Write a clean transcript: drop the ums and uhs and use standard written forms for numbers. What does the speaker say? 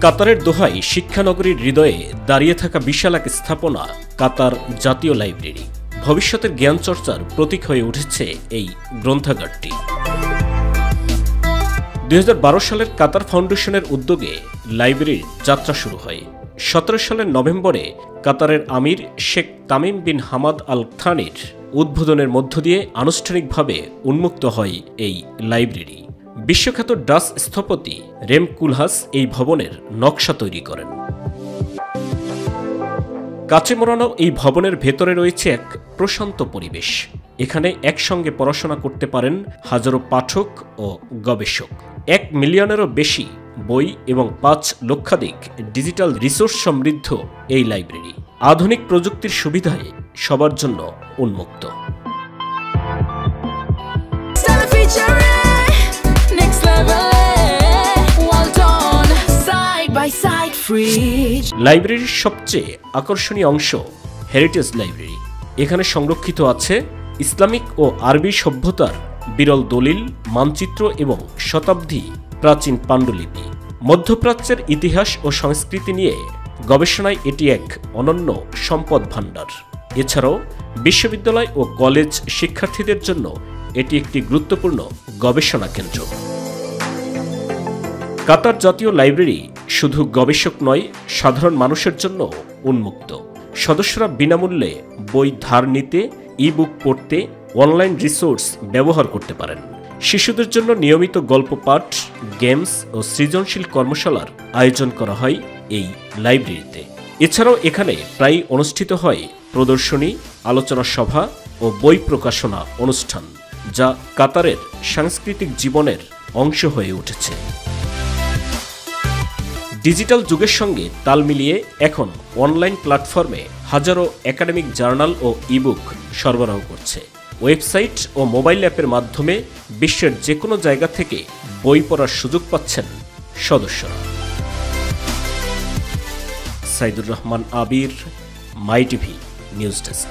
কাতারের দোহায় শিক্ষানগরীর হৃদয়ে দাঁড়িয়ে থাকা বিশাল এক স্থাপনা কাতার জাতীয় লাইব্রেরি। ভবিষ্যতের জ্ঞান চর্চার প্রতীক হয়ে উঠেছে এই গ্রন্থাগারটি। 2012 সালের কাতার ফাউন্ডেশনের উদ্যোগে লাইব্রেরির যাত্রা শুরু হয়। 17 সালের নভেম্বরে কাতারের আমির Sheikh Tamim bin Hamad Al থানির উদ্বোধনের মধ্য দিয়ে আনুষ্ঠানিকভাবে উন্মুক্ত হয় এই লাইব্রেরি। বিশ্বখ্যাত ডাচ স্থপতি রেম কুলহাস এই ভবনের নকশা তৈরি করেন। কাচে মোড়ানো এই ভবনের ভেতরে রয়েছে এক প্রশান্ত পরিবেশ। এখানে একসঙ্গে পড়াশোনা করতে পারেন হাজারো পাঠক ও গবেষক। 1 মিলিয়নেরও বেশি বই এবং 5 লক্ষাধিক ডিজিটাল রিসোর্স সমৃদ্ধ এই লাইব্রেরি আধুনিক প্রযুক্তির সুবিধায় সবার জন্য উন্মুক্ত। লাইব্রেরির সবচেয়ে আকর্ষণীয় অংশ হেরিটেজ লাইব্রেরি। এখানে সংরক্ষিত আছে ইসলামিক ও আরবি সভ্যতার বিরল দলিল, মানচিত্র এবং শতাব্দী প্রাচীন পাণ্ডুলিপি। মধ্যপ্রাচ্যের ইতিহাস ও সংস্কৃতি নিয়ে গবেষণায় এটি এক অনন্য সম্পদ ভাণ্ডার। এছাড়াও বিশ্ববিদ্যালয় ও কলেজ শিক্ষার্থীদের জন্য এটি একটি গুরুত্বপূর্ণ গবেষণা কেন্দ্র। কাতার জাতীয় লাইব্রেরি শুধু গবেষক নয়, সাধারণ মানুষের জন্য উন্মুক্ত। সদস্যরা বিনামূল্যে বই ধার নিতে, ই-বুক পড়তে, অনলাইন রিসোর্স ব্যবহার করতে পারেন। শিশুদের জন্য নিয়মিত গল্প পাঠ, গেমস ও সৃজনশীল কর্মশালার আয়োজন করা হয় এই লাইব্রেরিতে। এছাড়াও এখানে প্রায়ই অনুষ্ঠিত হয় প্রদর্শনী, আলোচনা সভা ও বই প্রকাশনা অনুষ্ঠান, যা কাতারের সাংস্কৃতিক জীবনের অংশ হয়ে উঠেছে। ডিজিটাল যুগের সঙ্গে তাল মিলিয়ে এখন অনলাইন প্ল্যাটফর্মে হাজারো একাডেমিক জার্নাল ও ইবুক সরবরাহ করছে। ওয়েবসাইট ও মোবাইল অ্যাপের মাধ্যমে বিশ্বের যে কোনো জায়গা থেকে বই পড়ার সুযোগ পাচ্ছেন সদস্যরা। সাইদুর রহমান আবির, মাই টিভি নিউজ ডেস্ক।